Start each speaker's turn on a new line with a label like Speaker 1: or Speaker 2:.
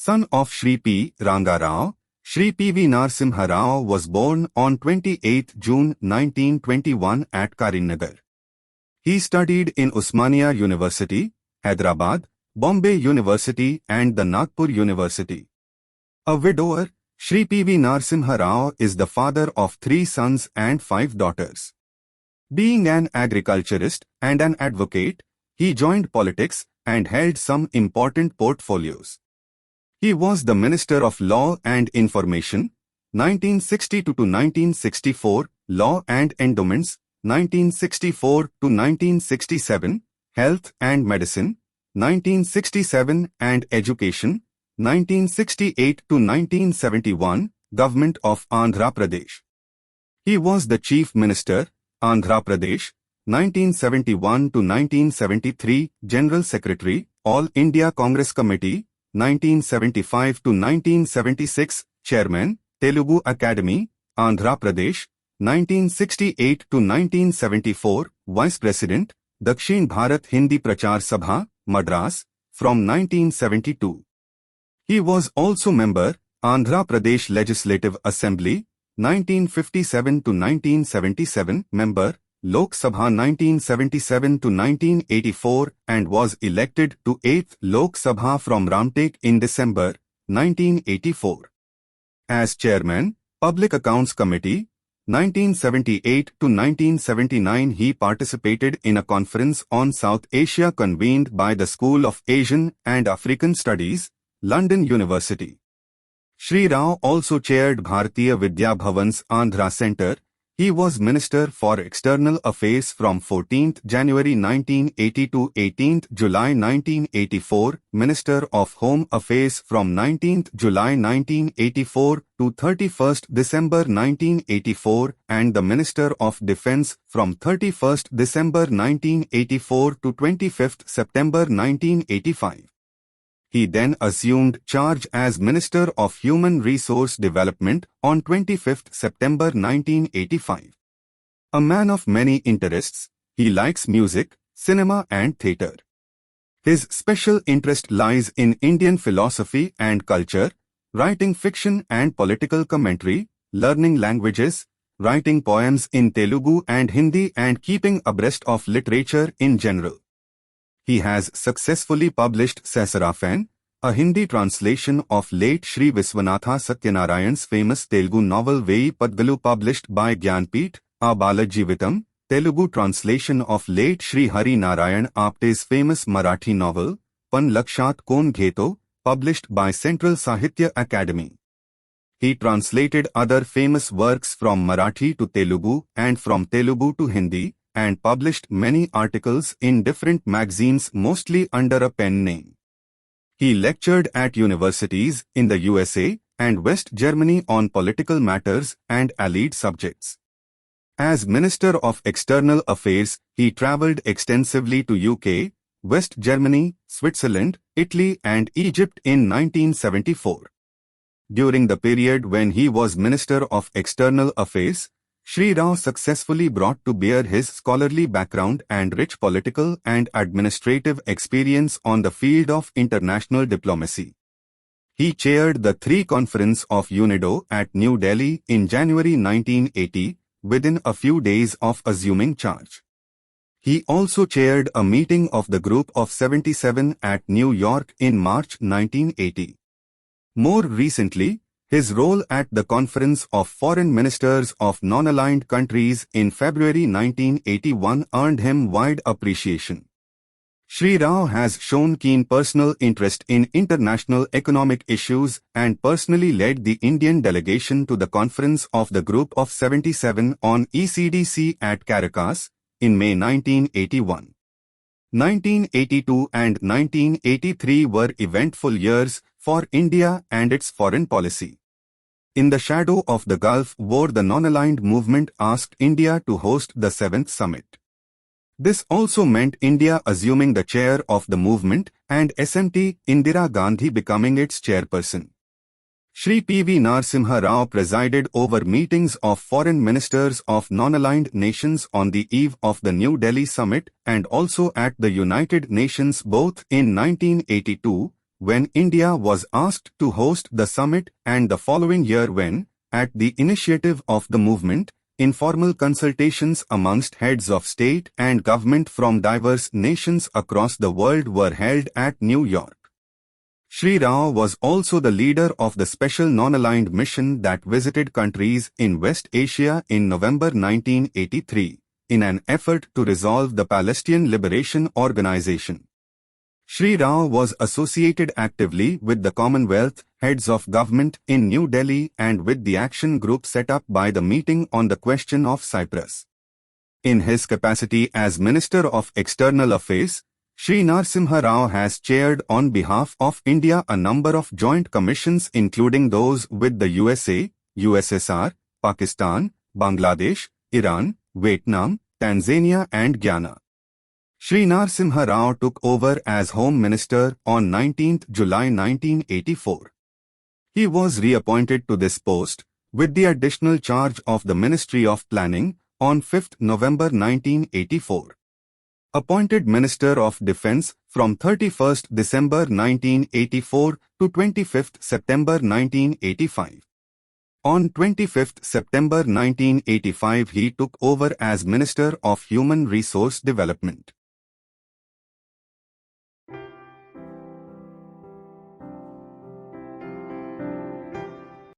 Speaker 1: son of Shri P. Rangarao, Shri pvnarsimharao was born on 28 June 1921 at Karimnagar. He studied in Osmania University, Hyderabad, Bombay University and the Nagpur University. A widower, Shri pvnarsimharao is the father of 3 sons and 5 daughters. Being an agriculturist and an advocate, he joined politics and held some important portfolios. He was the Minister of Law and Information, 1962 to 1964, Law and Endowments, 1964 to 1967, Health and Medicine, 1967 and Education, 1968 to 1971, Government of Andhra Pradesh. He was the Chief Minister, Andhra Pradesh, 1971 to 1973, General Secretary, All India Congress Committee, 1975 to 1976, Chairman, Telugu Academy, Andhra Pradesh, 1968 to 1974, Vice President, Dakshin Bharat Hindi Prachar Sabha, Madras, from 1972. He was also member, Andhra Pradesh Legislative Assembly, 1957 to 1977, member, Lok Sabha 1977 to 1984 and was elected to 8th Lok Sabha from Ramtek in December 1984. As Chairman, Public Accounts Committee, 1978 to 1979 he participated in a conference on South Asia convened by the School of Asian and African Studies, London University. Shri Rao also chaired Bharatiya Vidya Bhavan's Andhra Centre. He was Minister for External Affairs from 14th January 1980 to 18th July 1984, Minister of Home Affairs from 19th July 1984 to 31st December 1984 and the Minister of Defence from 31st December 1984 to 25th September 1985. He then assumed charge as Minister of Human Resource Development on 25th September 1985. A man of many interests, he likes music, cinema and theatre. His special interest lies in Indian philosophy and culture, writing fiction and political commentary, learning languages, writing poems in Telugu and Hindi and keeping abreast of literature in general. He has successfully published Sasarafan, a Hindi translation of late Sri Viswanatha Satyanarayan's famous Telugu novel Veyi Padgalu published by Gyanampedia, A Balajivitam, Telugu translation of late Sri Hari Narayan Apte's famous Marathi novel, Pan Lakshat Kon Gheto, published by Central Sahitya Academy. He translated other famous works from Marathi to Telugu and from Telugu to Hindi, and published many articles in different magazines mostly under a pen name. He lectured at universities in the USA and West Germany on political matters and allied subjects. As Minister of External Affairs, he travelled extensively to UK, West Germany, Switzerland, Italy and Egypt in 1974. During the period when he was Minister of External Affairs, Shri Rao successfully brought to bear his scholarly background and rich political and administrative experience on the field of international diplomacy. He chaired the 3 Conference of UNIDO at New Delhi in January 1980, within a few days of assuming charge. He also chaired a meeting of the Group of 77 at New York in March 1980. More recently, his role at the Conference of Foreign Ministers of Non-Aligned Countries in February 1981 earned him wide appreciation. Shri Rao has shown keen personal interest in international economic issues and personally led the Indian delegation to the Conference of the Group of 77 on ECDC at Caracas in May 1981. 1982 and 1983 were eventful years for India and its foreign policy. In the shadow of the Gulf War, the non-aligned movement asked India to host the 7th summit. This also meant India assuming the chair of the movement and SMT Indira Gandhi becoming its chairperson. Shri pvnarsimharao presided over meetings of foreign ministers of non-aligned nations on the eve of the New Delhi summit and also at the United Nations both in 1982, when India was asked to host the summit, and the following year when, at the initiative of the movement, informal consultations amongst heads of state and government from diverse nations across the world were held at New York. Sri Rao was also the leader of the special non-aligned mission that visited countries in West Asia in November 1983, in an effort to resolve the Palestinian Liberation Organization. Sri Rao was associated actively with the Commonwealth heads of government in New Delhi and with the action group set up by the meeting on the question of Cyprus. In his capacity as Minister of External Affairs, Sri Narsimharao has chaired on behalf of India a number of joint commissions including those with the USA, USSR, Pakistan, Bangladesh, Iran, Vietnam, Tanzania and Guyana. Sri Narsimharao took over as Home Minister on 19 July 1984. He was reappointed to this post, with the additional charge of the Ministry of Planning, on 5 November 1984. Appointed Minister of Defence from 31 December 1984 to 25 September 1985. On 25 September 1985 he took over as Minister of Human Resource Development.